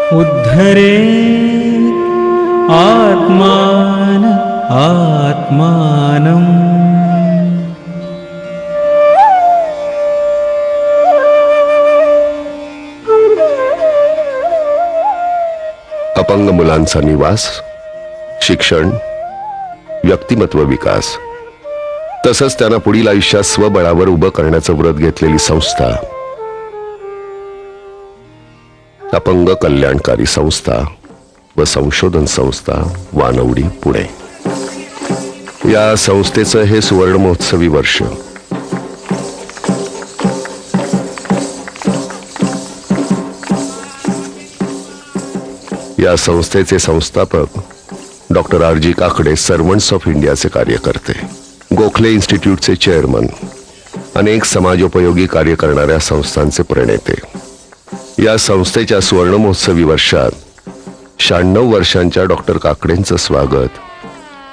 उद्धरे आत्मान आत्मानम्। अपंग मुलांचा निवास, शिक्षण, व्यक्तिमत्व विकास तसंच त्यांना पुढील आयुष्यात स्वबळावर उभं करण्याचं व्रत घेतलेली संस्था अपंग कल्याणकारी संस्था व संशोधन संस्था वानवडी पुणे। या संस्थेचं हे सुवर्ण महोत्सवी वर्ष। या संस्थेचे संस्थापक doctor RG Kakade servants of इंडियाचे कार्यकर्ते, गोखले इन्स्टिट्यूटचे चेअरमन, अनेक समाजोपयोगी कार्य करणाऱ्या संस्थांचे प्रणेते। या संस्थेच्या सुवर्ण महोत्सवी वर्षात 96 वर्षांच्या डॉक्टर काकडेंचं स्वागत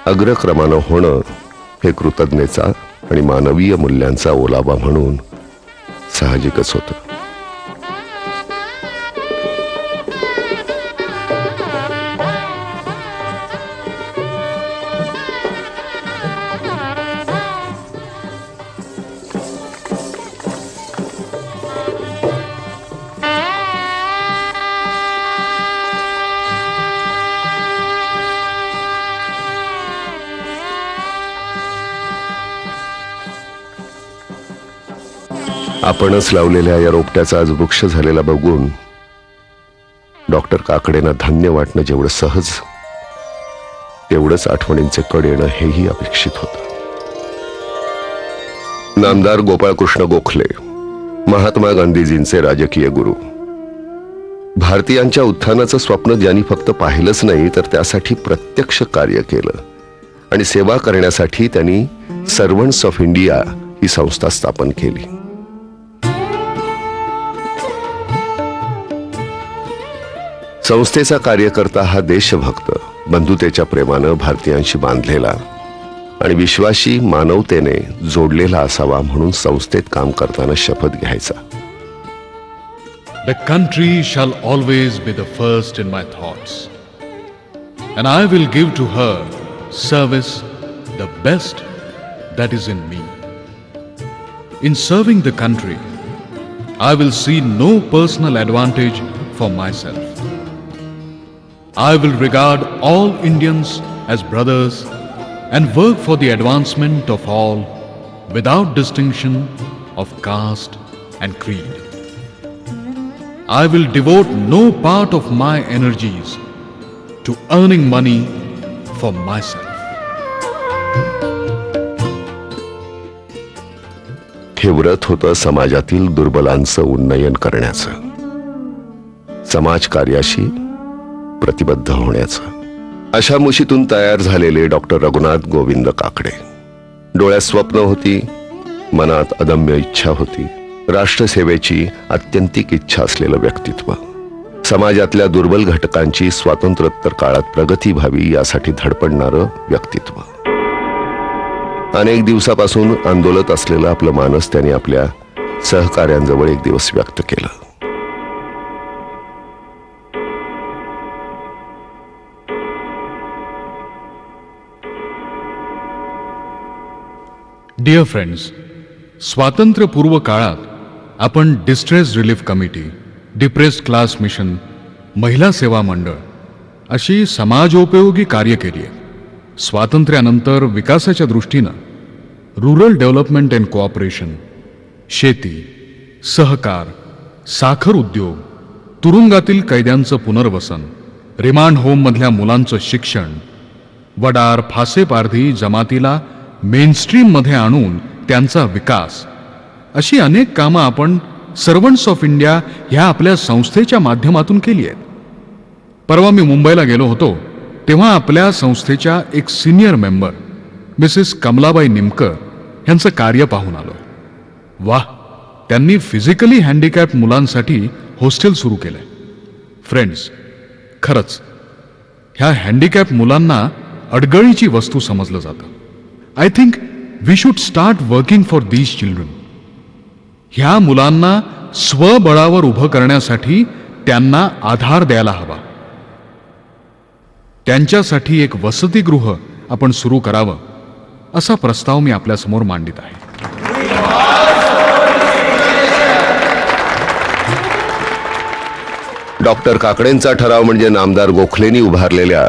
अग्रक्रमानं होणं हे कृतज्ञतेचा आणि मानवीय मूल्यांचा ओलावा म्हणून साहजिकच होतं। आपणच लावलेल्या या रोपट्याचा आज वृक्ष झालेला बघून डॉक्टर काकडेंना धन्य वाटणं जेवढं सहज तेवढंच आठवणींचे कड येणं हेही अपेक्षित होतं। नामदार गोपाळकृष्ण गोखले, महात्मा गांधीजींचे राजकीय गुरु, भारतीयांच्या उत्थानाचं स्वप्न ज्यांनी फक्त पाहिलंच नाही तर त्यासाठी प्रत्यक्ष कार्य केलं आणि सेवा करण्यासाठी त्यांनी सर्वंट्स ऑफ इंडिया ही संस्था स्थापन केली। संस्थेचा कार्यकर्ता हा देशभक्त, बंधुतेच्या प्रेमानं भारतीयांशी बांधलेला आणि विश्वाशी मानवतेने जोडलेला असावा म्हणून संस्थेत काम करताना शपथ घ्यायचा। The country shall always be the first in my thoughts, and I will give to her service the best that is in me. In serving the country, I will see no personal advantage for myself. I will regard all Indians as brothers and work for the advancement of all without distinction of caste and creed. I will devote no part of my energies to earning money for myself. हे व्रत होतं समाजातील दुर्बलांचं उन्नयन करण्याचं, समाजकार्याशी प्रतिबद्ध होण्याचं। अशा मुशीतून तयार झालेले डॉक्टर रघुनाथ गोविंद काकडे। डोळ्यात स्वप्न होती, मनात अदम्य इच्छा होती, राष्ट्रसेवेची आत्यंतिक इच्छा असलेलं व्यक्तित्व, समाजातल्या दुर्बल घटकांची स्वातंत्र्योत्तर काळात प्रगती व्हावी यासाठी धडपडणारं व्यक्तित्व। अनेक दिवसापासून आंदोलत असलेलं आपलं मानस त्यांनी आपल्या सहकाऱ्यांजवळ एक दिवस व्यक्त केलं। डिअर फ्रेंड्स, स्वातंत्र्यपूर्व काळात आपण distress relief committee, depressed class mission, महिला सेवा मंडळ अशी समाजोपयोगी कार्य केली आहे। स्वातंत्र्यानंतर विकासाच्या दृष्टीनं रुरल डेव्हलपमेंट अँड कोऑपरेशन, शेती, सहकार, साखर उद्योग, तुरुंगातील कैद्यांचं पुनर्वसन, रिमांड होममधल्या मुलांचं शिक्षण, वडार फासे पारधी जमातीला मेनस्ट्रीम मध्ये आणून त्यांचा विकास, अशी अनेक कामं आपण सर्वंट्स ऑफ इंडिया ह्या आपल्या संस्थेच्या माध्यमातून केली आहेत। परवा मी मुंबईला गेलो होतो तेव्हा आपल्या संस्थेच्या एक senior member Mrs Kamalabai Nimkar यांचं कार्य पाहून आलो। वाह, त्यांनी फिजिकली हँडिकॅप्ड मुलांसाठी हॉस्टेल सुरू केलंय। फ्रेंड्स, खरंच ह्या हँडिकॅप्ड मुलांना अडगळीची वस्तू समजलं जातं। I think we should start working for these children. ह्या मुलांना स्वबळावर उभं करण्यासाठी त्यांना आधार द्यायला हवा. त्यांच्यासाठी एक वसतिगृह आपण सुरू करावं असा प्रस्ताव मी आपल्यासमोर मांडित आहे. डॉक्टर काकडेंचा ठराव म्हणजे नामदार गोखलेंनी उभारलेल्या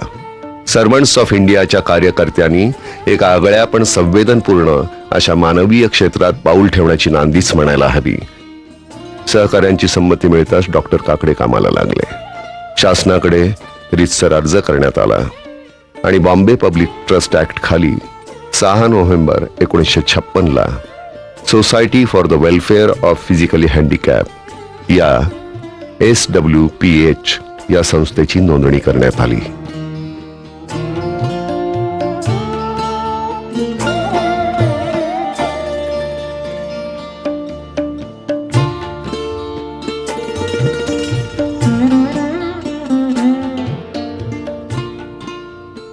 सर्वंट्स ऑफ इंडियाच्या कार्यकर्त्यांनी एक आगळ्या पण संवेदनपूर्ण अशा मानवीय क्षेत्रात पाऊल ठेवण्याची नांदीच म्हणायला हवी. सहकाऱ्यांची संमती मिळताच डॉक्टर काकडे कामाला लागले. शासनाकडे रीतसर अर्ज करण्यात आला आणि बॉम्बे पब्लिक ट्रस्ट ऍक्ट खाली 6 November 1956 society for the welfare of physically handicap या SWPH या संस्थेची नोंदणी करण्यात आली.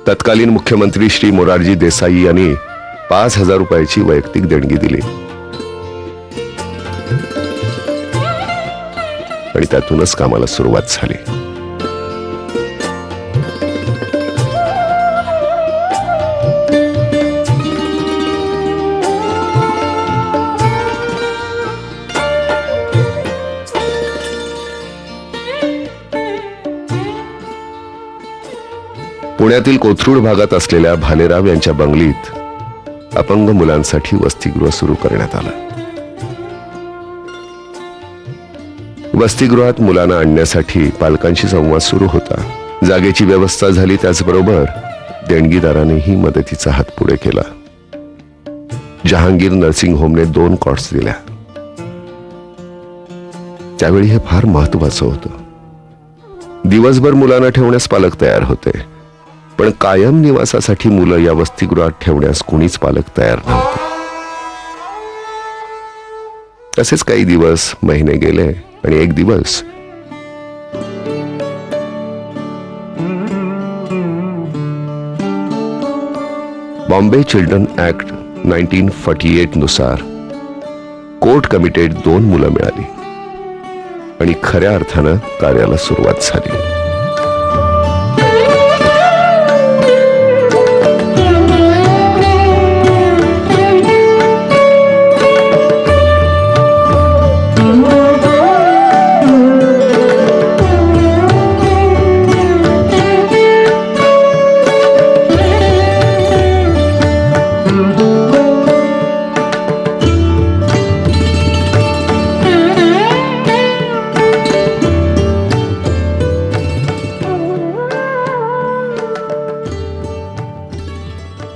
तत्कालीन मुख्यमंत्री श्री मोरारजी देसाई यांनी 5,000 रुपयाची वैयक्तिक देणगी दिली आणि त्यातूनच कामाला सुरुवात झाली. पुण्यातील कोथरूड भागात असलेल्या भालेराव यांच्या बंगलीत अपंग मुलांसाठी वसतिगृह सुरू करण्यात आलं. वसतिगृहात मुलांना आणण्यासाठी पालकांशी संवाद सुरू होता. जागेची व्यवस्था झाली, त्याचबरोबर देणगीदारानेही मदतीचा हात पुढे केला. जहांगीर नर्सिंग होमने 2 कॉट्स दिल्या. त्यावेळी हे फार महत्वाचं होतं. दिवसभर मुलांना ठेवण्यास पालक तयार होते, पण कायम निवासासाठी मुलं या वसतिगृहात ठेवण्यास कुणीच पालक तयार नव्हते. तसेच काही दिवस, महिने गेले आणि एक दिवस बॉम्बे चिल्ड्रन ऍक्ट 1948 नुसार कोर्ट कमिटेड 2 मुलं मिळाली आणि खऱ्या अर्थानं कार्याला सुरुवात झाली.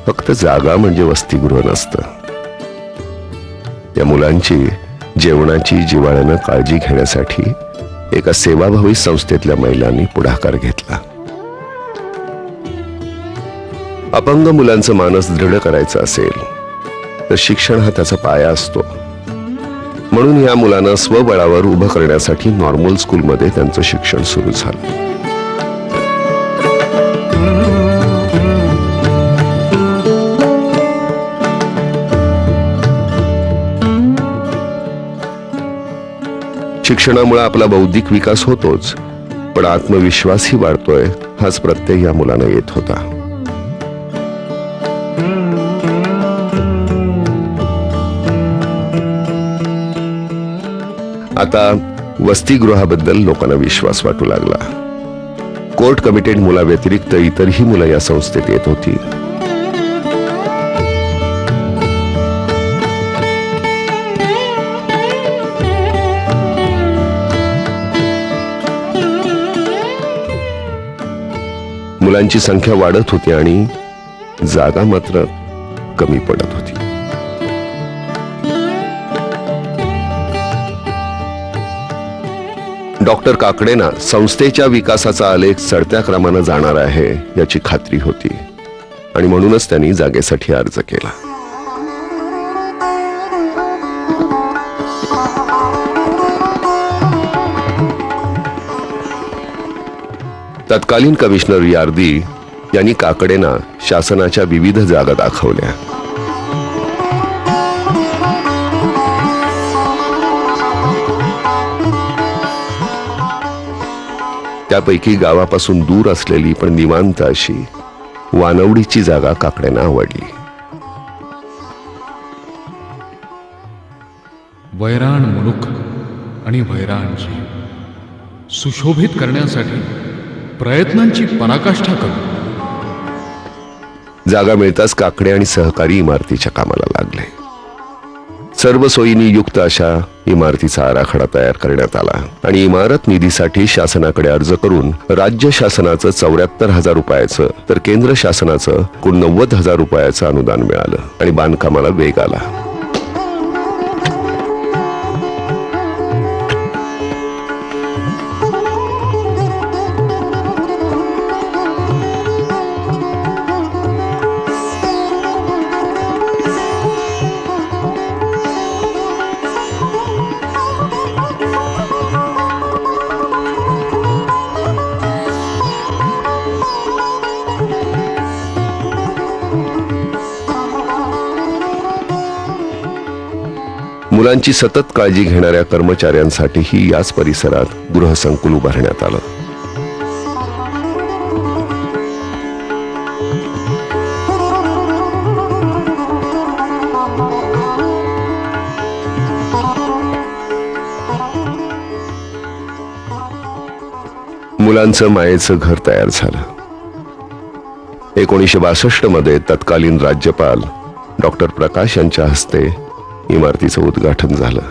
फक्त जागा म्हणजे वसतिगृह नसतं. या मुलांची जेवणाची जिव्हाळ्यानं काळजी घेण्यासाठी एका सेवाभावी संस्थेतल्या महिलांनी पुढाकार घेतला. अपंग मुलांचं मानस दृढ करायचं असेल तर शिक्षण हा त्याचा पाया असतो. म्हणून या मुलांना स्वबळावर उभं करण्यासाठी नॉर्मल स्कूलमध्ये त्यांचं शिक्षण सुरू झालं. शिक्षणामुळे आपला बौद्धिक विकास होतोच, पण आत्मविश्वासही वाढतोय हाच प्रत्यय या मुलांना येत होता. आता वसतिगृहाबद्दल लोकांना विश्वास वाटू लागला. कोर्ट कमिटेड मुलाव्यतिरिक्त इतरही मुलं या संस्थेत येत होती. मुलांची संख्या वाढत होती आणि जागा मात्र कमी पडत होती. डॉक्टर काकडेंना संस्थेच्या विकासाचा आलेख चढत्या क्रमानं जाणार आहे याची खात्री होती आणि म्हणूनच त्यांनी जागेसाठी अर्ज केला. तत्कालीन कमिशनर यार्दी यांनी काकडेंना शासनाच्या विविध जागा दाखवल्या. त्यापैकी गावापासून दूर असलेली पण निवांत अशी वानवडीची जागा काकड्यांना आवडली. वैराण मुलूक आणि वैराण जीव सुशोभित करण्यासाठी प्रयत्नांची पराकाष्ठा करू. जागा मिळताच काकडे आणि सहकारी इमारतीच्या कामाला लागले. सर्व सोयींनी युक्त अशा इमारतीचा आराखडा तयार करण्यात आला आणि इमारत निधीसाठी शासनाकडे अर्ज करून राज्य शासनाचं 74,000 रुपयाचं तर केंद्र शासनाचं 90,000 रुपयाचं अनुदान मिळालं आणि बांधकामाला वेग आला. मुलांची सतत काळजी घेणाऱ्या कर्मचाऱ्यांसाठीही याच परिसरात गृहसंकुल उभारण्यात आलं. मुलांचं मायेचं घर तयार झालं. 1962 मध्ये तत्कालीन राज्यपाल डॉक्टर प्रकाश यांच्या हस्ते इमारतीचं उद्घाटन झालं.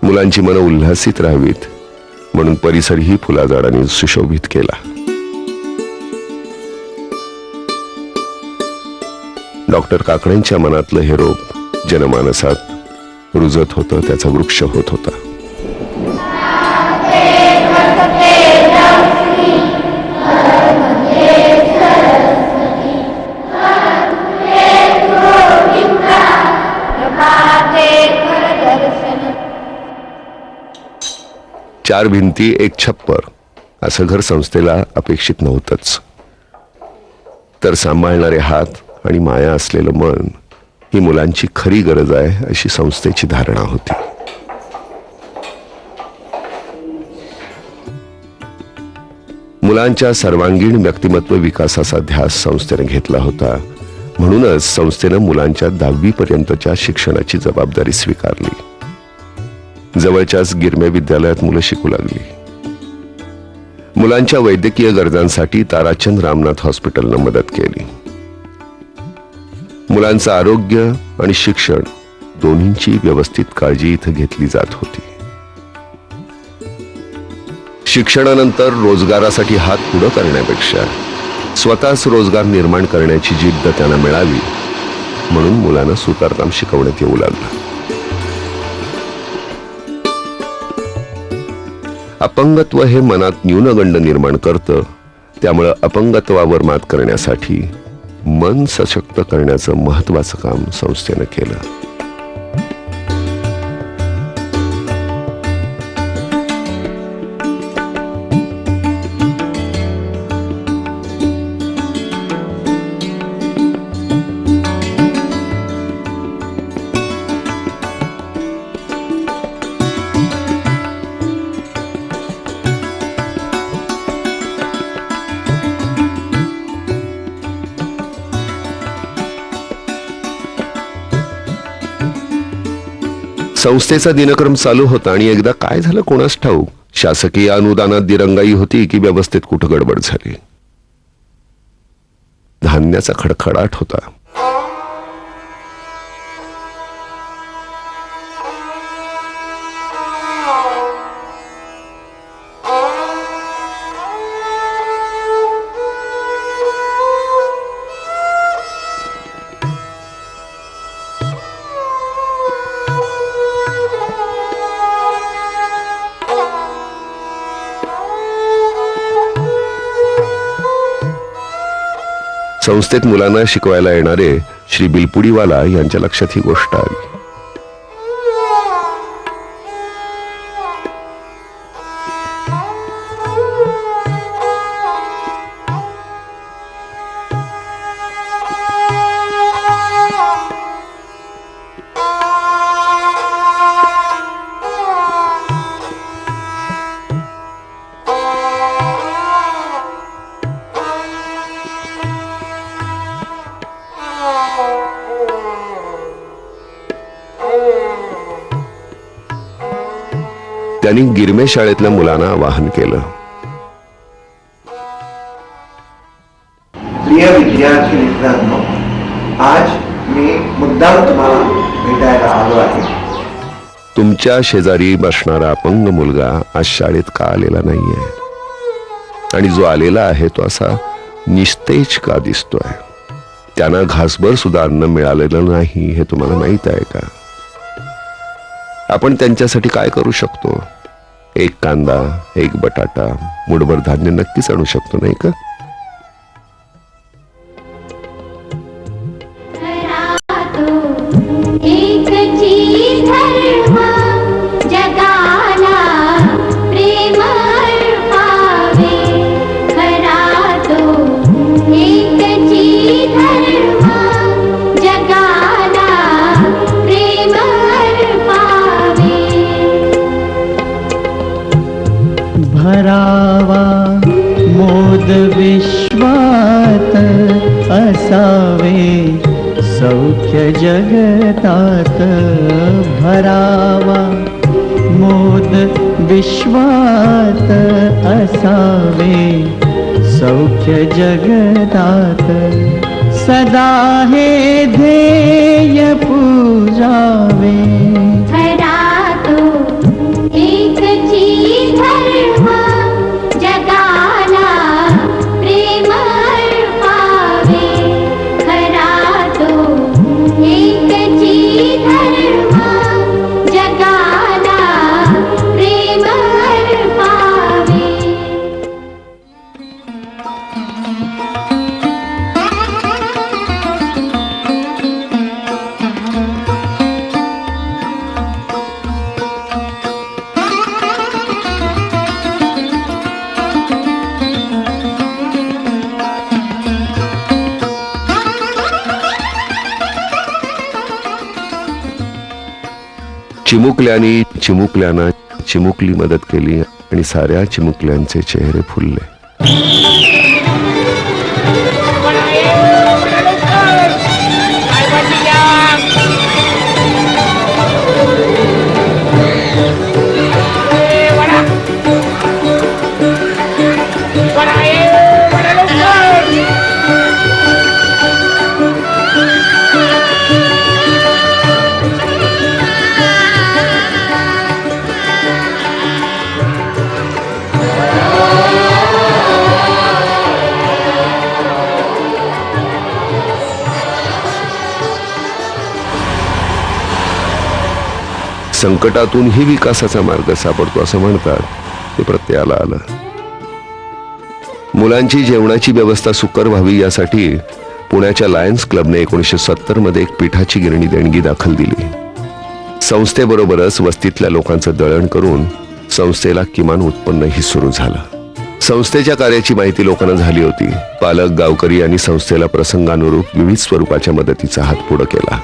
मुलांची मनं उल्हासित राहावीत म्हणून परिसरही फुलाझाडांनी सुशोभित केला. डॉक्टर काकड्यांच्या मनातलं हे रोप जनमानसात रुजत होतं, त्याचा वृक्ष होत होता. चार भिंती एक छप्पर असं घर संस्थेला अपेक्षित नव्हतंच. तर सांभाळणारे हात आणि माया असलेलं मन ही मुलांची खरी गरज आहे अशी संस्थेची धारणा होती. मुलांच्या सर्वांगीण व्यक्तिमत्व विकासाचा ध्यास संस्थेने घेतला होता. म्हणूनच संस्थेनं मुलांच्या 10वी पर्यंतच्या शिक्षणाची जबाबदारी स्वीकारली. जवळच्याच गिरमे विद्यालयात मुलं शिकू लागली. मुलांच्या वैद्यकीय गरजांसाठी ताराचंद रामनाथ हॉस्पिटलनं मदत केली. मुलांचं आरोग्य आणि शिक्षण दोन्हींची व्यवस्थित काळजी इथं घेतली जात होती. शिक्षणानंतर रोजगारासाठी हात पुढं करण्यापेक्षा स्वतःच रोजगार निर्माण करण्याची जिद्द त्यांना मिळावी म्हणून मुलांना सुतारकाम शिकवण्यात येऊ लागलं. अपंगत्व हे मनात न्यूनगंड निर्माण करतं. त्यामुळं अपंगत्वावर मात करण्यासाठी मन सशक्त करण्याचं महत्वाचं काम संस्थेनं केलं. संस्थेचा दिनक्रम चालू होता आणि एकदा काय झालं कोणास ठाऊक, शासकीय अनुदानात दिरंगाई होती की व्यवस्थेत कुठं गडबड झाली. धान्याचा खडखडाट होता. संस्थेत मुलांना शिकवायला येणारे श्री बिलपुडीवाला यांच्या लक्षात ही गोष्ट आली. त्यांनी गिरमे शाळेतल्या मुलांना आवाहन केलं. प्रिय विद्यार्थी मित्रांनो, आज मी मुद्दाम तुम्हाला भेटायला आलो आहे. तुमच्या शेजारी बसणारा अपंग मुलगा आज शाळेत का आलेला नाहीये, आणि जो आलेला आहे तो असा निस्तेज का दिसतोय? त्यांना घासभर सुद्धा अन्न मिळालेलं नाही हे तुम्हाला माहित आहे का? आपण त्यांच्यासाठी काय करू शकतो? एक कांदा, एक बटाटा, मुठभर धान्य नक्कीच आणू शकतो, नाही का? भरावा मोद विश्वात असावे सौख्य जगतात. भरावा मोद विश्वात असावे सौख्य जगतात. सदा हे ध्येय पूजावे. चिमुकल्यानी चिमुकल्याना चिमुकली मदत केली आणि साऱ्या चिमुकल्यांचे चेहरे फुलले. संकटातूनही विकासाचा मार्ग सापडतो असं म्हणतात, ते प्रत्ययाला आलं. मुलांची जेवणाची व्यवस्था सुकर व्हावी यासाठी पुण्याच्या लायन्स क्लबने 1970 मध्ये एक पिठाची गिरणी देणगी दाखल दिली. संस्थेबरोबरच वस्तीतल्या लोकांचं दळण करून संस्थेला किमान उत्पन्नही सुरू झालं. संस्थेच्या कार्याची माहिती लोकांना झाली होती. पालक, गावकरी यांनी संस्थेला प्रसंगानुरूप विविध स्वरूपाच्या मदतीचा हात पुढे केला.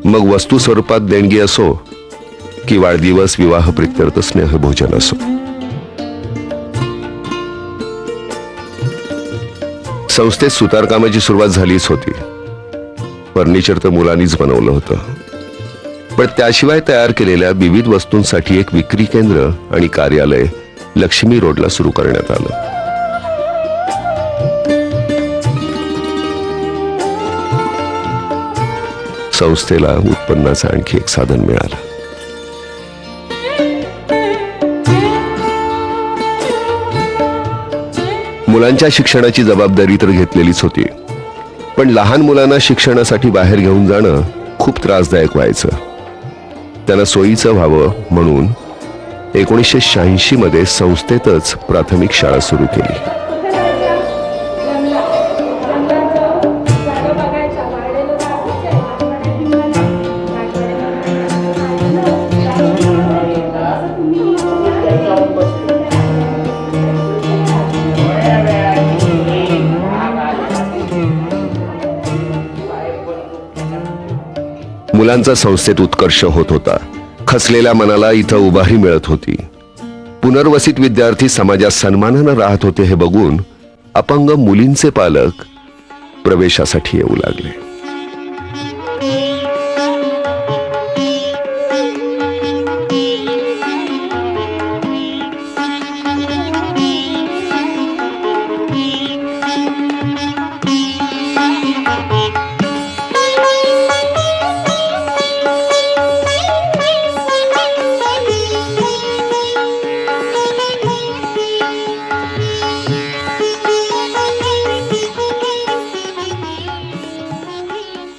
मग वस्तू स्वरूपात देणगी असो की वाढदिवस, विवाह, प्रित्यर्थ, स्नेह भोजन असो. संस्थेत सुतारकामाची सुरुवात झालीच होती. फर्निचर तर मुलांनीच बनवलं होतं, पण त्याशिवाय तयार केलेल्या विविध वस्तूंसाठी एक विक्री केंद्र आणि कार्यालय लक्ष्मी रोडला सुरू करण्यात आलं. संस्थेला उत्पन्नाचं आणखी एक साधन मिळालं. मुलांच्या शिक्षणाची जबाबदारी तर घेतलेलीच होती, पण लहान मुलांना शिक्षणासाठी बाहेर घेऊन जाणं खूप त्रासदायक व्हायचं. त्यांना सोयीचं व्हावं म्हणून 1986 मध्ये संस्थेतच प्राथमिक शाळा सुरू केली. मुलांचा संस्थेत उत्कर्ष होत होता. खचलेल्या मनाला इथं उभारी मिळत होती. पुनर्वसित विद्यार्थी समाजात सन्मानानं राहत होते हे बघून अपंग मुलींचे पालक प्रवेशासाठी येऊ लागले.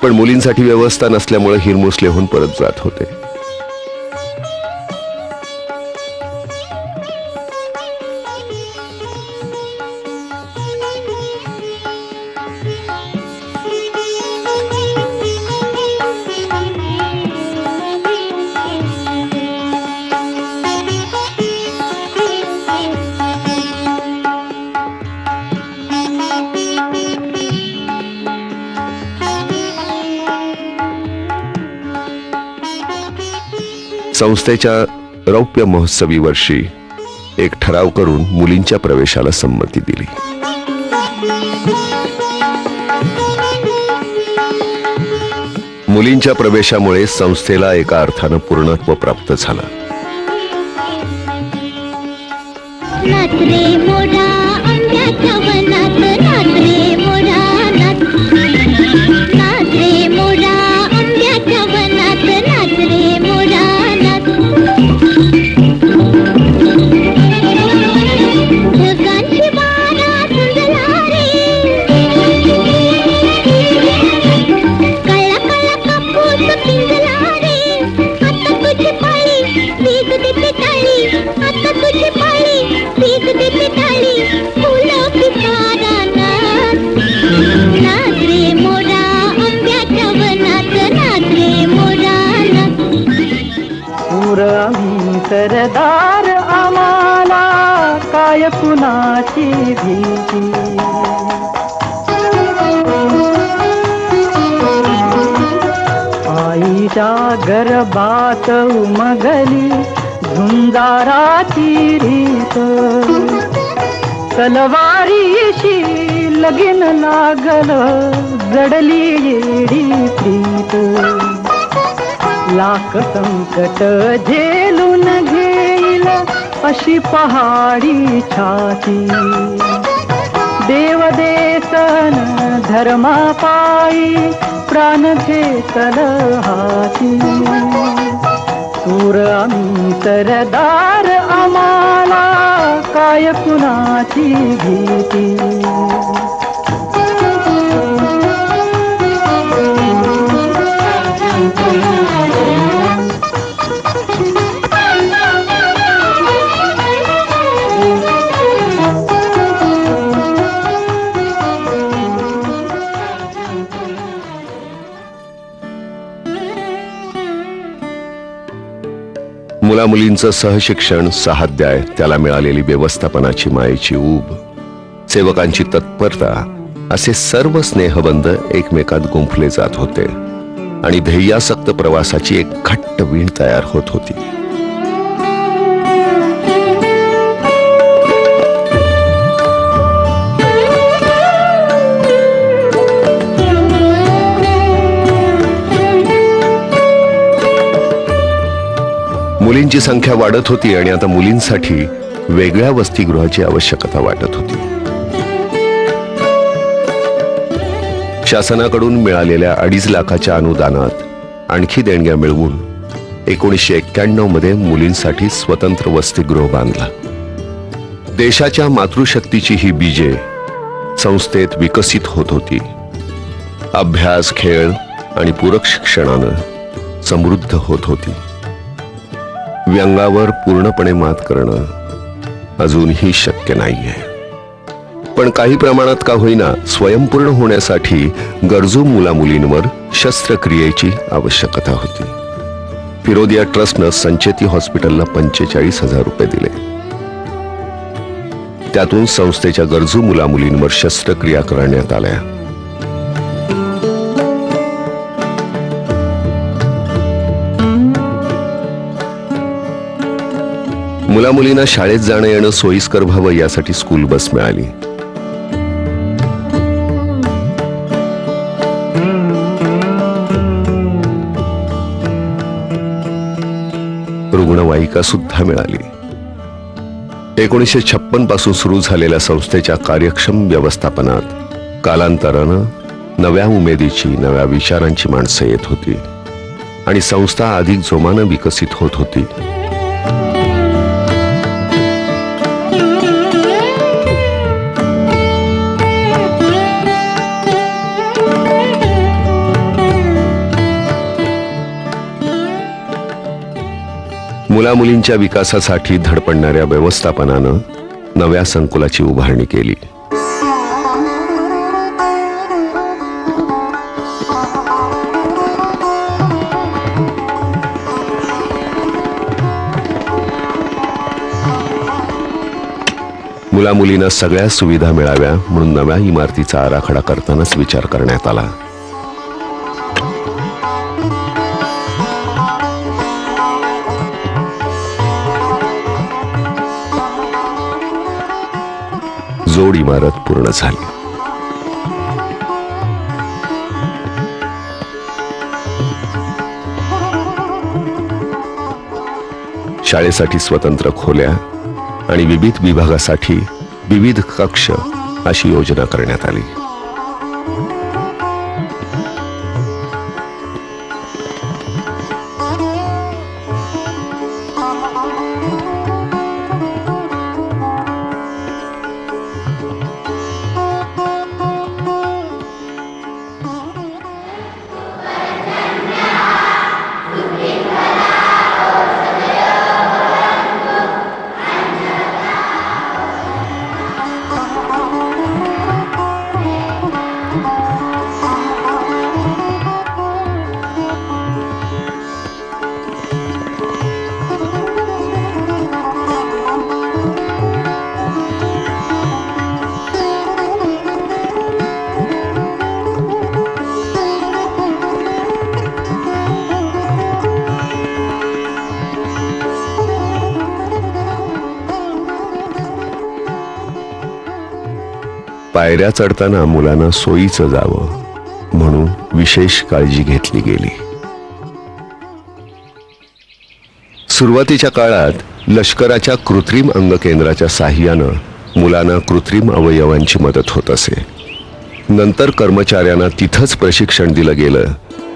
पण मुलींसाठी व्यवस्था नसल्यामुळे हिरमुसलेहून परत जात होते. संस्थेच्या रौप्य महोत्सवी वर्षी एक ठराव करून मुलींच्या प्रवेशाला संमती दिली. मुलींच्या प्रवेशामुळे संस्थेला एका अर्थानं पूर्णत्व प्राप्त झालं. सरदार आम्हाला काय कुणाची भीती. आईच्या गर्भात उमगली झुंजाराची रीत. तलवारीशी लगीन लागल जडली येडी प्रीत. लाख संकट झेलून घेईल अशी पहाडी छाती. देव देसन धर्मा पायी प्राण घेतल हाती. सूर आम्ही सरदार आम्हाला काय कुणाची भीती. मुलामुलींचं सहशिक्षण, सहाध्याय, त्याला मिळालेली व्यवस्थापनाची मायेची ऊब, सेवकांची तत्परता असे सर्व स्नेहबंध एकमेकात गुंफले जात होते आणि ध्येयासक्त प्रवासाची एक घट्ट वीण तयार होत होती. मुलींची संख्या वाढत होती आणि आता मुलींसाठी वेगळ्या वसतिगृहाची आवश्यकता वाटत होती. शासनाकडून मिळालेल्या 2.5 लाखाच्या अनुदानात आणखी देणग्या मिळवून 1991 मध्ये मुलींसाठी स्वतंत्र वसतिगृह बांधला. देशाच्या मातृशक्तीची ही बीजे संस्थेत विकसित होत होती. अभ्यास, खेळ आणि पूरक शिक्षणानं समृद्ध होत होती. व्यंगावर पूर्णपणे मात करणं अजूनही शक्य नाहीये, पण काही प्रमाणात का होईना स्वयंपूर्ण होण्यासाठी गरजू मुलामुलींवर शस्त्रक्रियेची आवश्यकता होती. फिरोदिया ट्रस्टनं संचेती हॉस्पिटलला 45,000 रुपये दिले. त्यातून संस्थेच्या गरजू मुलामुलींवर शस्त्रक्रिया करण्यात आल्या. मुलामुलींना शाळेत जाणं येणं सोयीस्कर व्हावं यासाठी स्कूल बस मिळाली. रुग्णवाहिका सुद्धा मिळाली. 1956 पासून सुरू झालेल्या संस्थेच्या कार्यक्षम व्यवस्थापनात कालांतरानं नव्या उमेदीची, नव्या विचारांची माणसं येत होती आणि संस्था अधिक जोमानं विकसित होत होती. मुलामुलींच्या विकासासाठी धडपडणाऱ्या व्यवस्थापनानं नव्या संकुलाची उभारणी केली. मुलामुलींना सगळ्या सुविधा मिळाव्या म्हणून नव्या इमारतीचा आराखडा करतानाच विचार करण्यात आला. जोड इमारत पूर्ण झाली. शाळेसाठी स्वतंत्र खोल्या आणि विविध विभागासाठी विविध कक्ष अशी योजना करण्यात आली. पायऱ्या चढताना मुलांना सोयीचं जावं म्हणून विशेष काळजी घेतली गेली. सुरुवातीच्या काळात लष्कराच्या कृत्रिम अंग केंद्राच्या साहाय्यानं मुलांना कृत्रिम अवयवांची मदत होत असे. नंतर कर्मचाऱ्यांना तिथंच प्रशिक्षण दिलं गेलं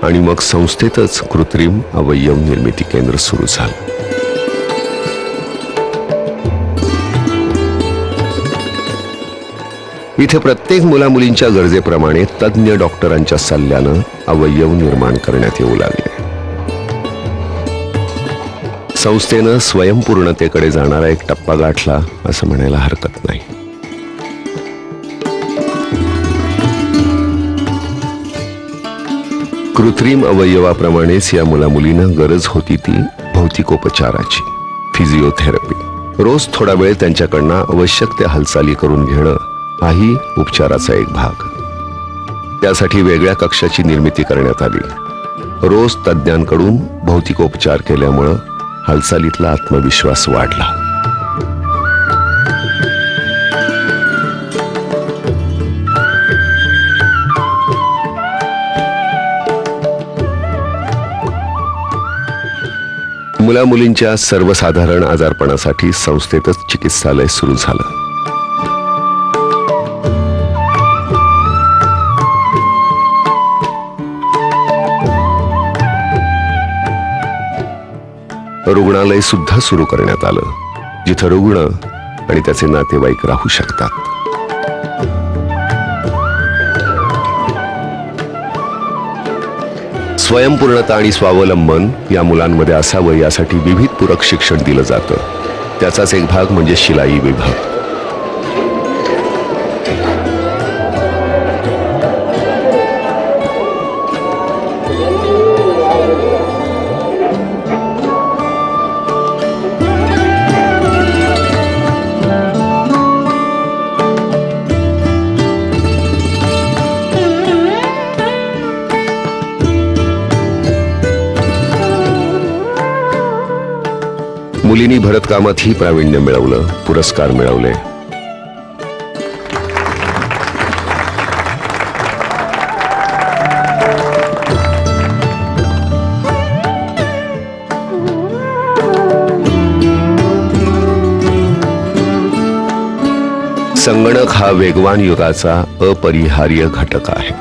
आणि मग संस्थेतच कृत्रिम अवयव निर्मिती केंद्र सुरू झालं. इथे प्रत्येक मुलामुलींच्या गरजेप्रमाणे तज्ञ डॉक्टरांच्या सल्ल्यानं अवयव निर्माण करण्यात येऊ लागले. संस्थेनं स्वयंपूर्णतेकडे जाणारा एक टप्पा गाठला असं म्हणायला हरकत नाही. कृत्रिम अवयवाप्रमाणेच या मुलामुलींना गरज होती ती भौतिकोपचाराची, फिजिओथेरपी. रोज थोडा वेळ त्यांच्याकडनं आवश्यक त्या हालचाली करून घेणं हाही उपचाराचा एक भाग. त्यासाठी वेगळ्या कक्षाची निर्मिती करण्यात आली. रोज तज्ञांकडून भौतिकोपचार केल्यामुळं हालचालीतला आत्मविश्वास वाढला. मुलामुलींच्या सर्वसाधारण आजारपणासाठी संस्थेतच चिकित्सालय सुरू झालं. रुग्णालय सुद्धा सुरू करण्यात आलं, जिथं रुग्ण आणि त्याचे नातेवाईक राहू शकतात. स्वयंपूर्णता आणि स्वावलंबन या मुलांमध्ये असावं यासाठी विविध पूरक शिक्षण दिलं जातं. त्याचाच एक भाग म्हणजे शिलाई विभाग. मुलींनी भरतकामातही प्रावीण्य मिळवलं, पुरस्कार मिळवले. संगणक हा वेगवान युगाचा अपरिहार्य घटक आहे.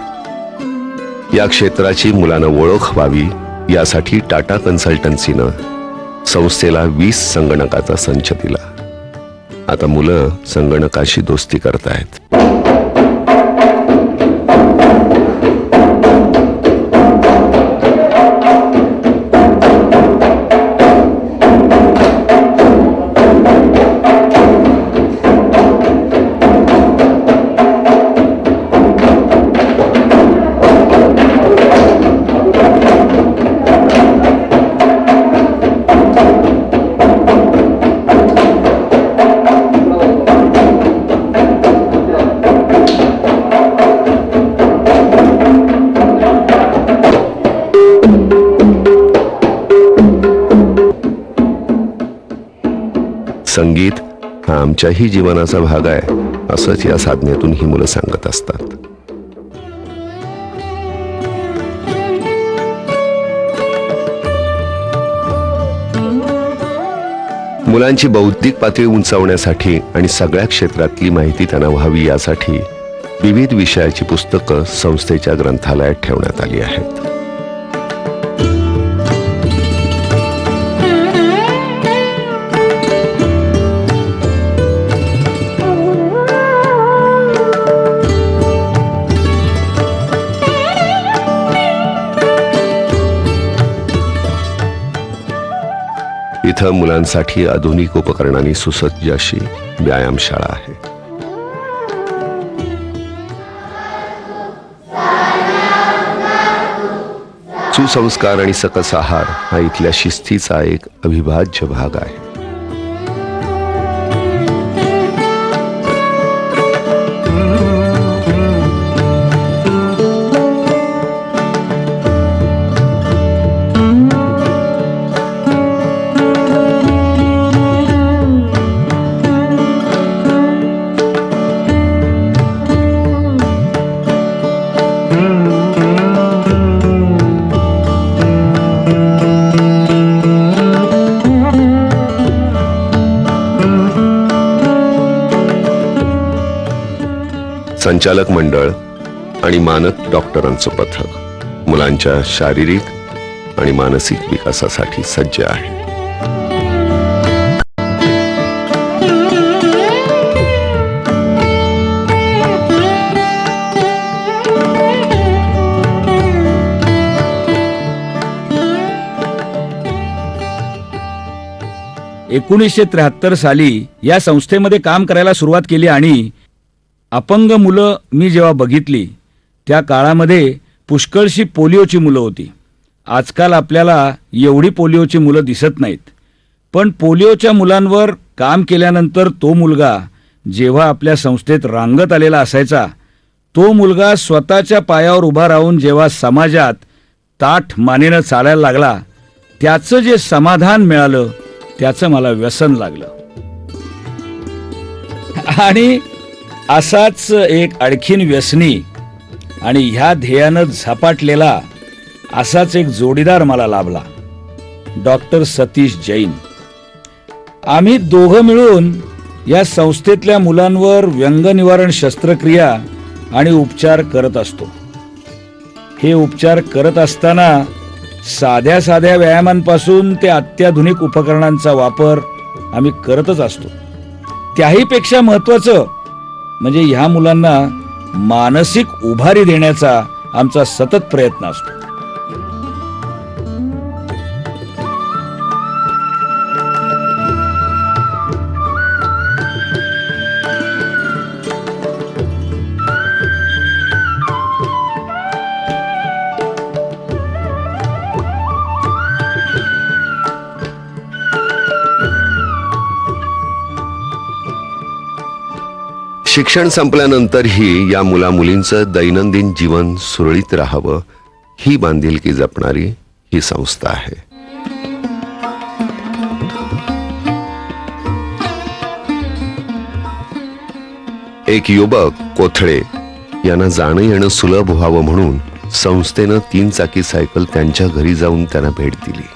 या क्षेत्राची मुलांना ओळख व्हावी यासाठी टाटा कन्सल्टन्सीनं संस्थेला 20 संगणकाचा संच दिला. आता मुलं संगणकाशी दोस्ती करतायत. संगीत हा आमच्याही जीवनाचा भाग आहे, असंच या साधनेतून ही मुलं सांगत असतात. मुलांची बौद्धिक पातळी उंचावण्यासाठी आणि सगळ्या क्षेत्रातली माहिती त्यांना व्हावी यासाठी विविध विषयाची पुस्तकं संस्थेच्या ग्रंथालयात ठेवण्यात आली आहेत. इथं मुलांसाठी आधुनिक उपकरणांनी सुसज्ज अशी व्यायामशाळा आहे. सुसंस्कार आणि सकस आहार हा इथल्या शिस्तीचा एक अविभाज्य भाग आहे. संचालक मंडळ आणि मानक डॉक्टरांचं पथक मुलांच्या शारीरिक आणि मानसिक विकासासाठी सज्ज आहे. .1973 साली या संस्थेमध्ये काम करायला सुरुवात केली आणि अपंग मुलं मी जेव्हा बघितली त्या काळामध्ये पुष्कळशी पोलिओची मुलं होती. आजकाल आपल्याला एवढी पोलिओची मुलं दिसत नाहीत, पण पोलिओच्या मुलांवर काम केल्यानंतर तो मुलगा जेव्हा आपल्या संस्थेत रांगत आलेला असायचा, तो मुलगा स्वतःच्या पायावर उभा राहून जेव्हा समाजात ताठ मानेनं चालायला लागला, त्याचं जे समाधान मिळालं त्याचं मला व्यसन लागलं. आणि असाच एक आणखीन व्यसनी आणि ह्या ध्येयानं झपाटलेला असाच एक जोडीदार मला लाभला, डॉक्टर सतीश जैन. आम्ही दोघं मिळून या संस्थेतल्या मुलांवर व्यंग निवारण शस्त्रक्रिया आणि उपचार करत असतो. हे उपचार करत असताना साध्या साध्या व्यायामांपासून ते अत्याधुनिक उपकरणांचा वापर आम्ही करतच असतो. त्याही पेक्षा महत्त्वाचं म्हणजे ह्या मुलांना मानसिक उभारी देण्याचा आमचा सतत प्रयत्न असतो. शिक्षण संपल्यानंतरही या मुला मुलींचं दैनंदिन जीवन सुरळीत राहावं ही बांधिलकी जपणारी ही संस्था आहे. एक युवक कोथळे यांना जाणं येणं सुलभ व्हावं म्हणून संस्थेनं 3 चाकी सायकल त्यांच्या घरी जाऊन त्यांना भेट दिली.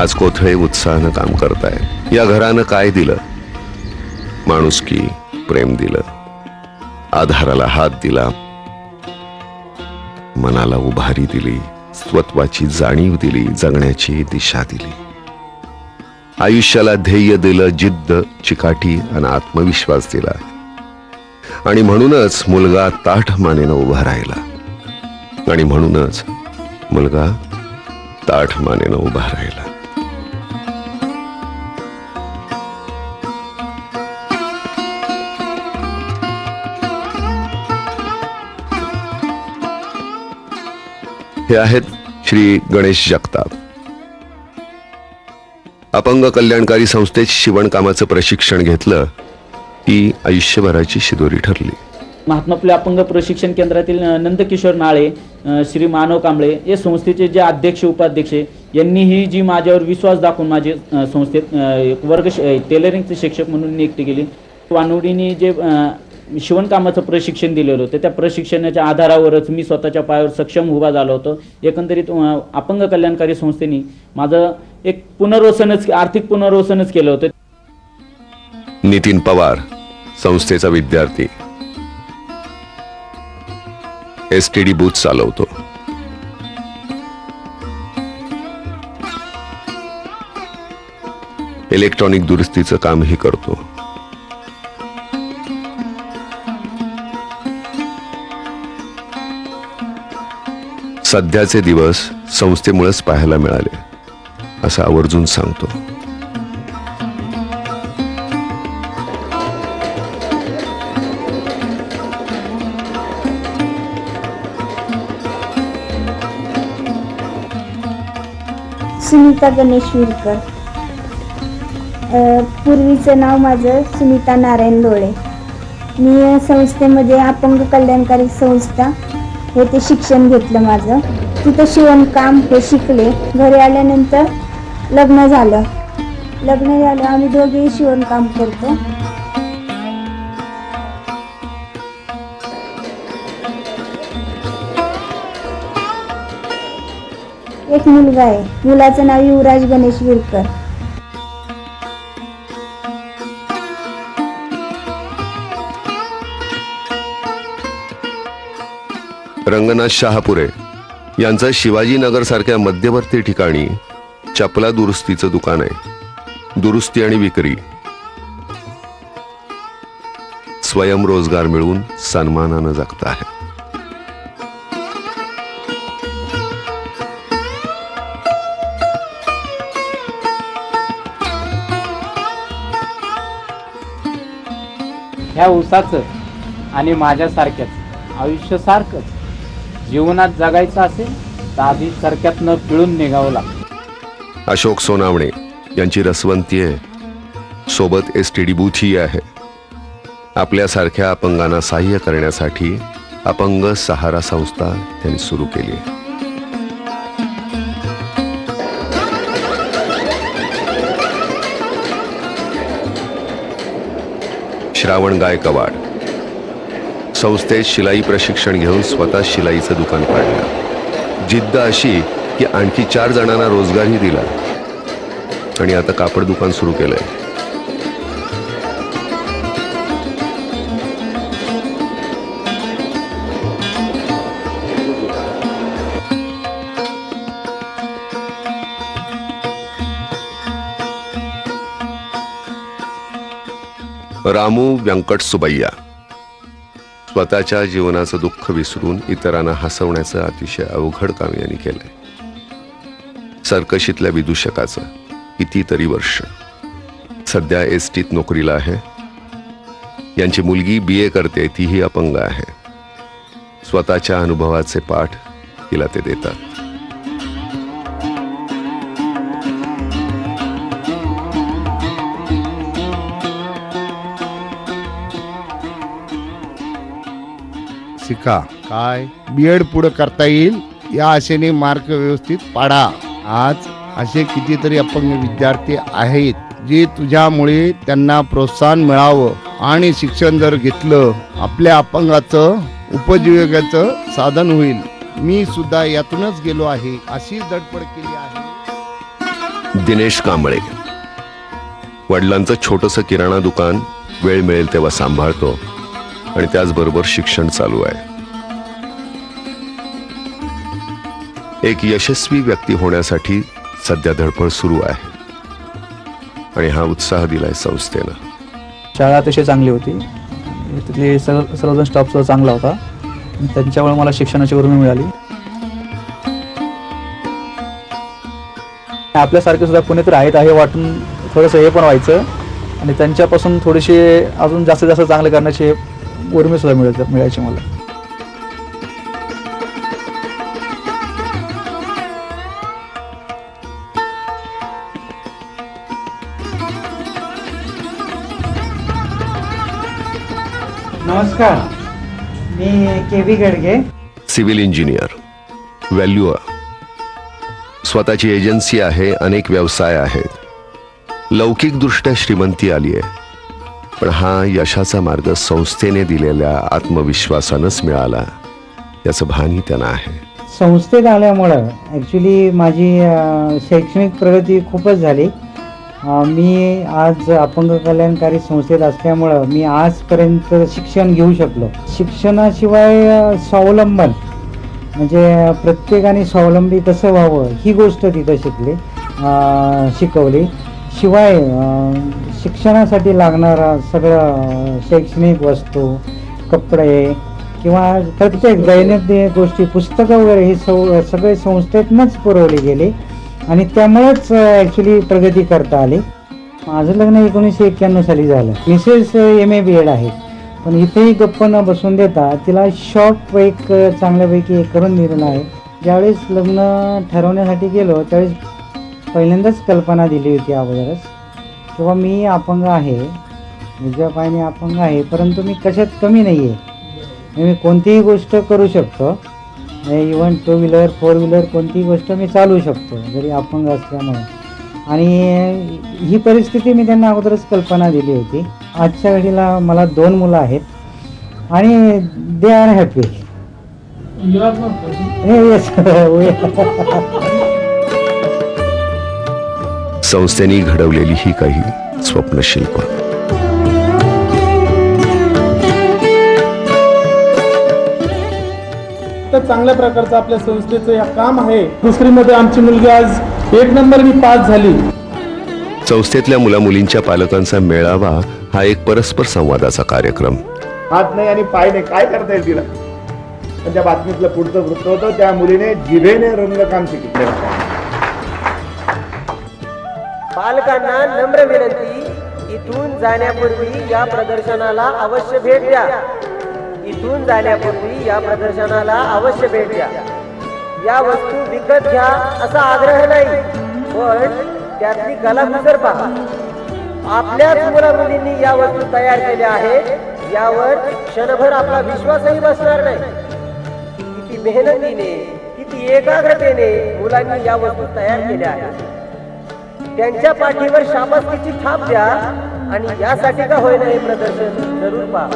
आज कोथळे उत्साहानं काम करताय. या घरानं काय दिलं? माणुसकी, प्रेम दिलं, आधाराला हात दिला, मनाला उभारी दिली, स्वत्वाची जाणीव दिली, जगण्याची दिशा दिली, आयुष्याला ध्येय दिलं, जिद्द, चिकाटी आणि आत्मविश्वास दिला. आणि म्हणूनच मुलगा ताठ मानेनं उभा राहिला. आणि म्हणूनच मुलगा ताठ मानेनं उभा राहिला. हे आहेत श्री गणेश जगताप. अपंग कल्याणकारी संस्थेत शिवणकामाचं प्रशिक्षण घेतलं ही आयुष्यभराची शिदोरी ठरली. महात्मा फुले अपंग प्रशिक्षण केंद्रातील नंदकिशोर नाळे, श्री मानव कांबळे या संस्थेचे जे अध्यक्ष उपाध्यक्ष यांनी ही जी माझ्यावर विश्वास दाखवून माझे संस्थेत वर्ग टेलरिंगचे शिक्षक म्हणून नियुक्ती केली. वानवडीने जे शिवणकामाचं प्रशिक्षण दिलेलं होतं त्या प्रशिक्षणाच्या आधारावरच मी स्वतःच्या पायावर सक्षम उभा झालो होतो. एकंदरीत अपंग कल्याणकारी संस्थेने माझं एक आर्थिक पुनर्वसनच केलं होतं. नितीन पवार संस्थेचा विद्यार्थी, STD बूथ चालवतो. इलेक्ट्रॉनिक दुरुस्तीचं कामही करतो. सध्याचे दिवस संस्थेमुळेच पाहायला मिळाले असं आवर्जून सांगतो. सुनीता गणेश विरकर. पूर्वीचं नाव माझं सुनीता नारायण डोळे. मी संस्थेमध्ये अपंग कल्याणकारी संस्था हे ते शिक्षण घेतलं माझं. तिथं शिवणकाम हे शिकले. घरी आल्यानंतर लग्न झालं. आम्ही दोघेही शिवणकाम करतो. एक मुलगा आहे. मुलाचं नाव युवराज गणेश विरकर. रंगनाथ शहापुरे यांचं शिवाजीनगर सारख्या मध्यवर्ती ठिकाणी चपला दुरुस्तीचं दुकान आहे. दुरुस्ती आणि विक्री. स्वयंरोजगार मिळवून सन्मानानं जगत आहे. ह्या ऊसाचं आणि माझ्यासारख्याच आयुष्य सारखंच जीवनात जगायचं असेल तर आधी सरक्यातनं पिळून निघावं लागतं. अशोक सोनावणे यांची रसवंती आहे. सोबत STD बूथही आहे. आपल्यासारख्या अपंगांना सहाय्य करण्यासाठी अपंग सहारा संस्था त्यांनी सुरू केली. श्रावण गायकवाड संस्थेत शिलाई प्रशिक्षण घेऊन स्वतः शिलाईचं दुकान काढलं. जिद्द अशी की आणखी 4 जणांना रोजगारही दिला आणि आता कापड दुकान सुरू केलंय. रामू व्यंकट सुबैया स्वतःच्या जीवनाचं दुःख विसरून इतरांना हसवण्याचं अतिशय अवघड काम यांनी केलंय. सर्कशीतल्या विदूषकाचं कितीतरी वर्ष. सध्या STत नोकरीला आहे. यांची मुलगी BA करते. तीही अपंग आहे. स्वतःच्या अनुभवाचे पाठ तिला ते देतात. शिका. काय बीएड पुढे करता येईल या आशेने मार्ग व्यवस्थित पाडा. आज असे कितीतरी अपंग विद्यार्थी आहेत जे तुझ्यामुळे त्यांना प्रोत्साहन मिळावं आणि शिक्षण जर घेतलं आपल्या अपंगाचं उपजीविकेचं साधन होईल. मी सुद्धा यातूनच गेलो आहे. अशी धडपड केली आहे. दिनेश कांबळे वडिलांचं छोटंसं किराणा दुकान वेळ मिळेल तेव्हा सांभाळतो आणि त्याचबरोबर शिक्षण चालू आहे. एक यशस्वी व्यक्ती होण्यासाठी सध्या धडपड सुरू आहे आणि हा उत्साह दिलाय संस्थेनं. शाळा अतिशय चांगली होती. तिथली सर्वजण स्टाफ सुद्धा चांगला होता. त्यांच्यामुळे मला शिक्षणाची उर्मी मिळाली. आपल्यासारखे सुद्धा कोणीतरी आहेत आहे वाटून थोडंसं हे पण व्हायचं आणि त्यांच्यापासून थोडीशी अजून जास्तीत जास्त चांगले करण्याची उर्मी सुद्धा मिळायची मला. नमस्कार, मी के.व्ही. गडगे. सिव्हिल इंजिनियर, व्हॅल्यू, स्वतःची एजन्सी आहे, अनेक व्यवसाय आहेत. लौकिकदृष्ट्या श्रीमंती आली आहे, पण हा यशाचा मार्ग संस्थेने दिलेल्या आत्मविश्वासानंच मिळाला याचं भानही त्यांना आहे. संस्थेत आल्यामुळं ॲक्च्युली माझी शैक्षणिक प्रगती खूपच झाली. मी आज अपंग कल्याणकारी संस्थेत असल्यामुळं मी आजपर्यंत शिक्षण घेऊ शकलो. शिक्षणाशिवाय स्वावलंबन म्हणजे प्रत्येकाने स्वावलंबी कसं व्हावं ही गोष्ट तिथं शिकवली. शिवाय शिक्षणासाठी लागणारा सगळं शैक्षणिक वस्तू, कपडे किंवा प्रत्येक दैनंदिन गोष्टी, पुस्तकं वगैरे हे सगळे संस्थेतनंच पुरवले गेले आणि त्यामुळेच ॲक्च्युली प्रगती करता आली. माझं लग्न 1991 साली झालं. मिसेस MA BEd आहे, पण इथेही गप्प न बसून देता तिला शॉप एक चांगल्यापैकी एक करून दिलेला आहे. ज्यावेळेस लग्न ठरवण्यासाठी गेलो त्यावेळेस पहिल्यांदाच कल्पना दिली होती अगोदरच किंवा मी अपंग आहे, उजव्या पायाने अपंग आहे, परंतु मी कशात कमी नाही आहे. मी कोणतीही गोष्ट करू शकतो. इव्हन 2 व्हीलर 4 व्हीलर कोणतीही गोष्ट मी चालवू शकतो जरी अपंग असल्यामुळे. आणि ही परिस्थिती मी त्यांना अगोदरच कल्पना दिली होती. आजच्या घडीला मला 2 मुलं आहेत आणि दे आर हॅपी. संस्थेने घडवलेली ही काही स्वप्नशिल्प. तर चांगल्या प्रकारचं आपल्या संस्थेचं या काम आहे. दुसरीमध्ये आमची मुलगी आज 1 नंबरनी पास झाली. संस्थेतल्या मुलामुलींच्या पालकांचा मेळावा हा एक परस्पर संवादाचा कार्यक्रम. हात नाही आणि पाय नाही, काय करता येईल तिला? त्या बातमीतलं पुढचं वृत्त होतं, त्या मुलीने जिभेने रंगकाम शिकले. पालकांना नम्र विनंती, इथून जाण्यापूर्वी या प्रदर्शनाला अवश्य भेट द्या. इथून जाण्यापूर्वी या प्रदर्शनाला अवश्य भेट द्या. या वस्तू विकत घ्या असा आग्रह नाही, पण त्यातली कलाकुसर पहा. आपल्याच मुला मुलींनी या वस्तू तयार केल्या आहेत यावर क्षणभर आपला विश्वासही बसणार नाही. किती मेहनतीने, किती एकाग्रतेने मुलांनी या वस्तू तयार केल्या आहेत. त्यांच्या पाठीवर शाबासकीची थाप द्या आणि यासाठी का होईना हे प्रदर्शन जरूर पहा.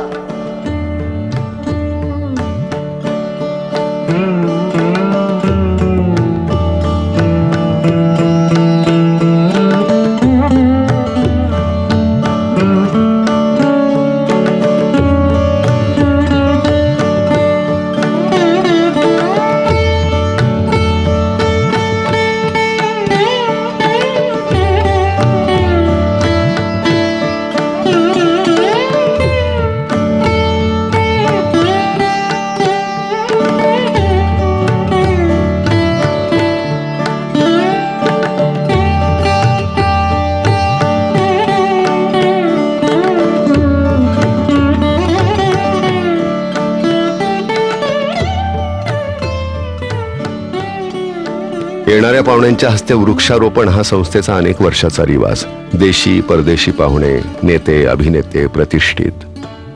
येणाऱ्या पाहुण्यांच्या हस्ते वृक्षारोपण हा संस्थेचा अनेक वर्षाचा रिवाज. देशी परदेशी पाहुणे, नेते, अभिनेते, प्रतिष्ठित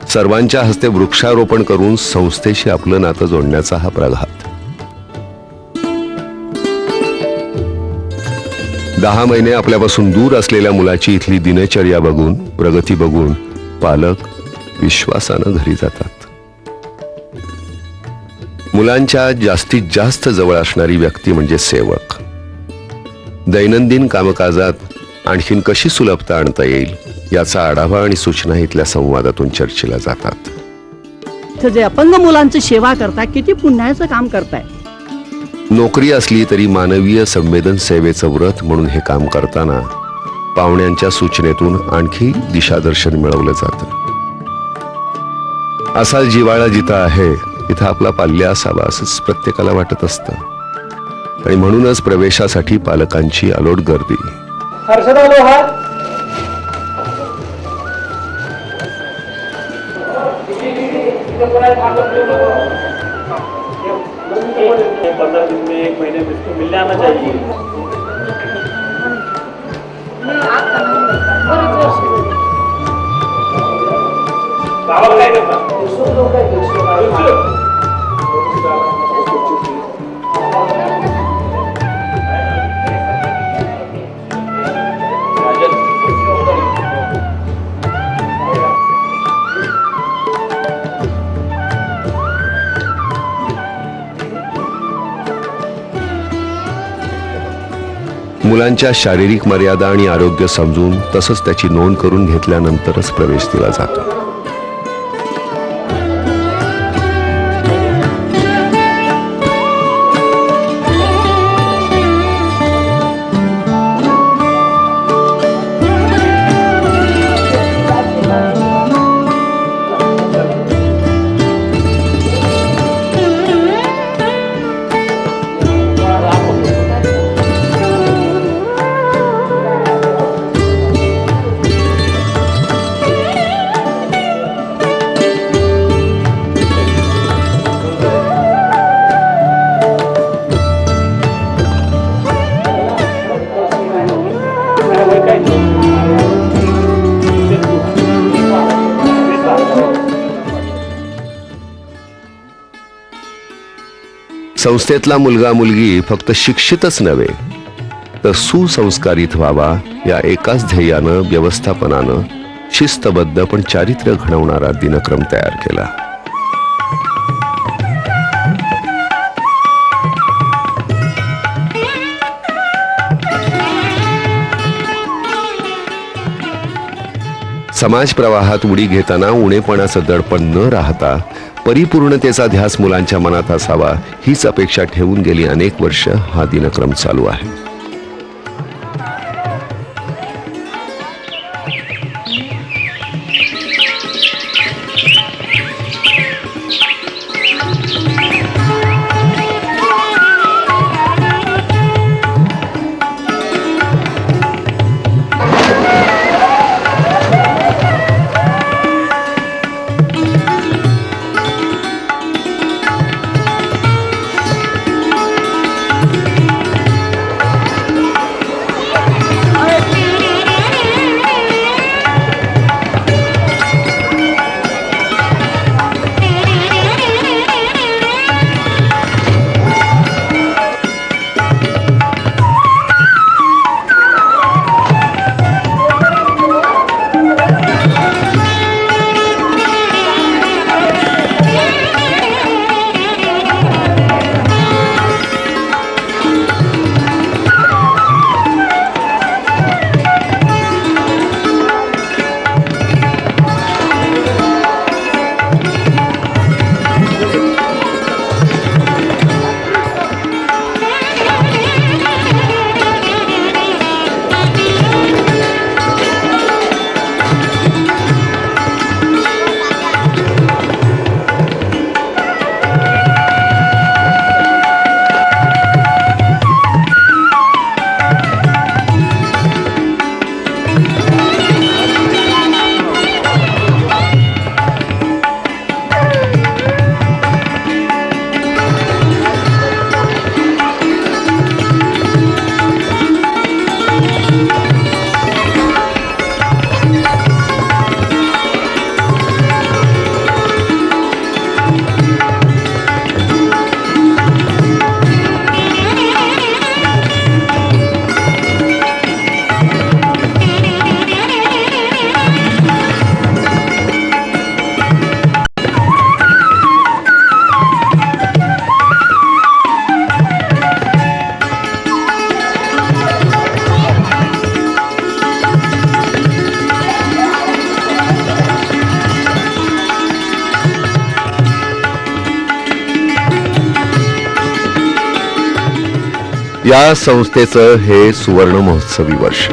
सर्वांच्या हस्ते वृक्षारोपण करून संस्थेशी आपलं नातं जोडण्याचा हा प्रघात. 10 महिने आपल्यापासून दूर असलेल्या मुलाची इथली दिनचर्या बघून, प्रगती बघून पालक विश्वासानं घरी जातात. मुलांच्या जास्तीत जास्त जवळ असणारी व्यक्ती म्हणजे सेवक. दैनंदिन कामकाजात आणखीन कशी सुलभता आणता येईल याचा आढावा आणि सूचना इथल्या संवादातून चर्चेला जातात. इथं जे अपंग मुलांची सेवा करताय, किती पुण्याचं काम करताय. नोकरी असली तरी मानवीय संवेदन सेवेचं व्रत म्हणून हे काम करताना पाहुण्यांच्या सूचनेतून आणखी दिशादर्शन मिळवलं जातं. असा जिव्हाळा जिथं आहे तिथं आपला पाल्य असावा असंच प्रत्येकाला वाटत असतं. आणि म्हणूनच प्रवेशासाठी पालकांची अलोट गर्दी. हर्षदा लोहार, मुलांच्या शारीरिक मर्यादा आणि आरोग्य समजून तसंच त्याची नोंद करून घेतल्यानंतरच प्रवेश दिला जातो. संस्थेतला मुलगा मुलगी फक्त शिक्षितच नव्हे तर सुसंस्कारित व्हावा या एकाच ध्येयानं व्यवस्थापनानं शिस्तबद्ध पण चारित्र्य घडवणारा दिनक्रम तयार केला. समाज प्रवाहात उडी घेताना उणेपणाचं दडपण न राहता परिपूर्णतेचा ध्यास मुलांच्या मनात असावा हीच अपेक्षा ठेवून गेली अनेक वर्ष हा दिनक्रम चालू आहे. या संस्थेचं हे सुवर्ण महोत्सवी वर्ष.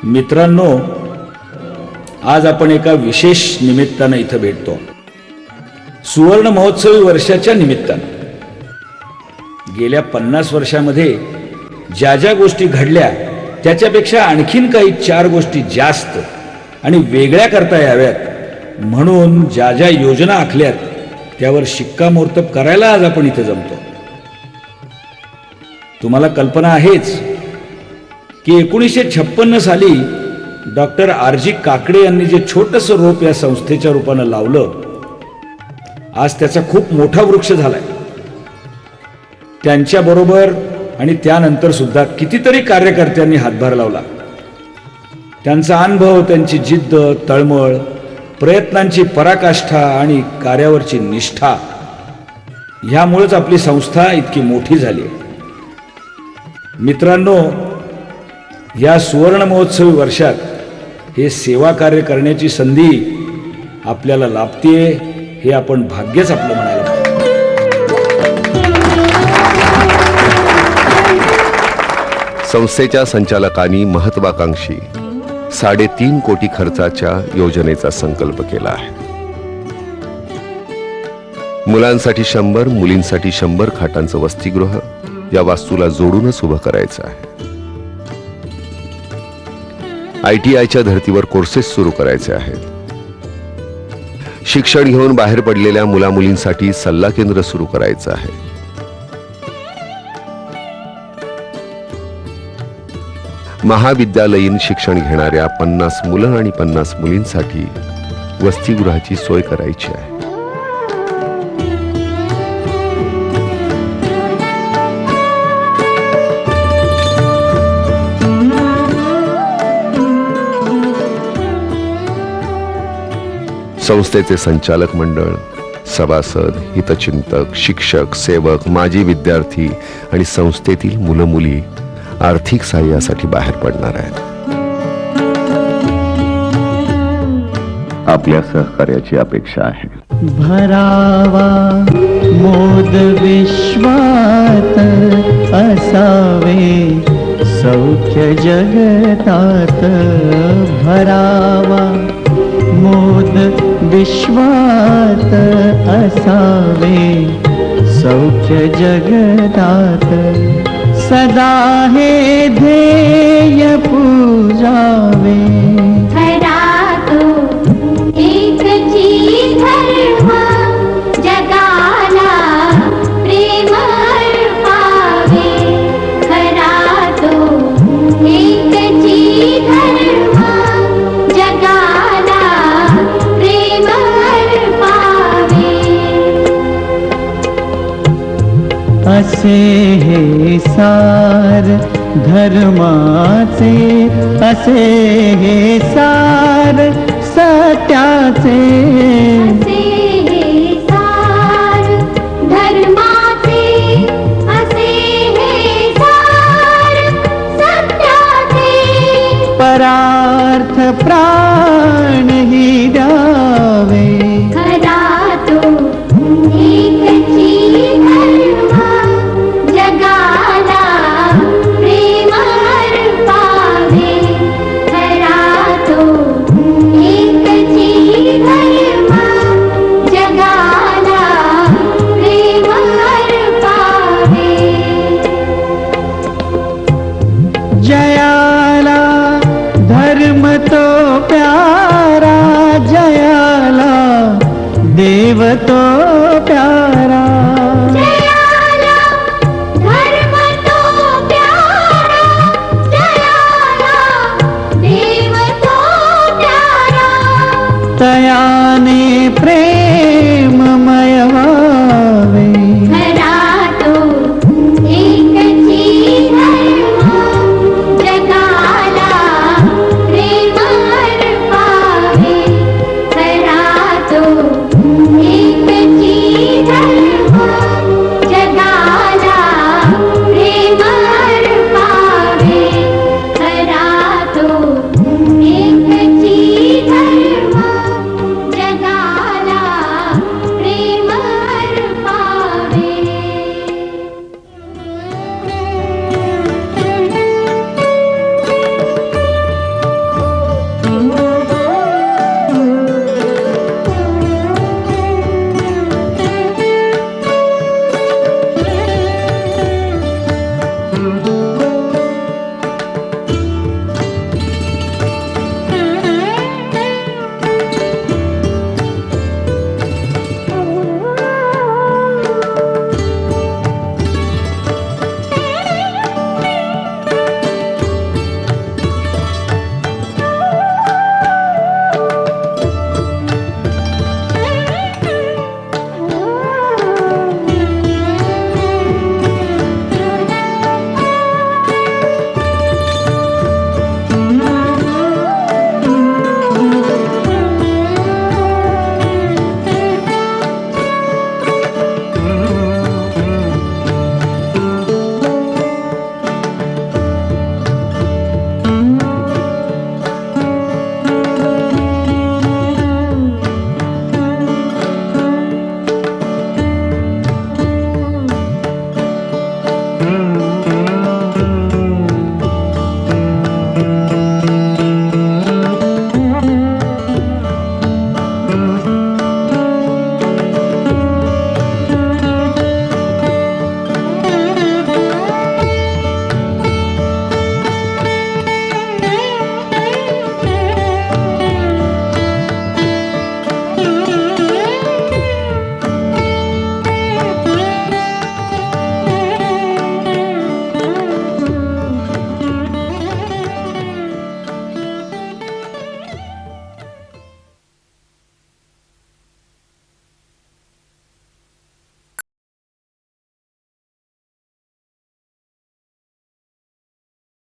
मित्रांनो, आज आपण एका विशेष निमित्तानं इथं भेटतो. सुवर्ण महोत्सवी वर्षाच्या निमित्तानं. गेल्या 50 वर्षामध्ये ज्या ज्या गोष्टी घडल्या त्याच्यापेक्षा आणखीन काही 4 गोष्टी जास्त आणि वेगळ्या करता याव्यात म्हणून ज्या ज्या योजना आखल्यात त्यावर शिक्कामोर्तब करायला आज आपण इथे जमतो. तुम्हाला कल्पना आहेच की 1956 साली डॉक्टर RG काकडे यांनी जे छोटंसं रोप या संस्थेच्या रूपानं लावलं, आज त्याचा खूप मोठा वृक्ष झालाय. त्यांच्याबरोबर आणि त्यानंतर सुद्धा कितीतरी कार्यकर्त्यांनी हातभार लावला. त्यांचा अनुभव, त्यांची जिद्द, तळमळ, प्रयत्नांची पराकाष्ठा आणि कार्यावरची निष्ठा ह्यामुळेच आपली संस्था इतकी मोठी झाली. मित्रांनो, या सुवर्ण महोत्सवी वर्षात हे सेवा कार्य करण्याची संधी आपल्याला लाभतेय हे आपण भाग्यच आपलं म्हणायला पाहिजे. संस्थेच्या संचालकांनी महत्वाकांक्षी 3.5 कोटी खर्चाच्या योजनेचा संकल्प केला आहे. मुलांसाठी 100, मुलींसाठी 100 खाटांचं वसतिगृह या वास्तूला जोडूनच उभं करायचं आहे. ITIच्या धर्तीवर कोर्सेस सुरू करायचे आहेत. शिक्षण घेऊन बाहेर पडलेल्या मुलामुलींसाठी सल्ला केंद्र सुरू करायचं आहे. महाविद्यालयीन शिक्षण घेणाऱ्या 50 मुलं आणि 50 मुलींसाठी वसतिगृहाची सोय करायची आहे. संस्थेचे संचालक मंडळ, सभासद, हितचिंतक, शिक्षक, सेवक, माजी विद्यार्थी आणि संस्थेतील मुलं मुली आर्थिक सहाय्यासाठी बाहेर पडणार आहेत. आपल्या सहकार्याची अपेक्षा आहे. भरावा मोद विश्वात असावे सौख्य जगतात. भरावा मोद विश्वात असावे सौख्य जगतात. सदा हे ध्येय पूजावे. एक जी धर्म जगाला प्रेम अर्पावे. खरा तो एक जी धर्म जगाला प्रेम अर्पावे. असे हे सार धर्माचे, असे हे सार सत्याचे. असे हे सार धर्माचे, असे हे सार सत्याचे. परार्थ प्राण ही द्यावे. खरा तो एक जी धर्म जगाला प्रेम अर्पावे. खरा तो एक जी धर्म जगाला प्रेम अर्पावे. जयाला धर्म तो प्यारा, जयाला देव तो प्यारा.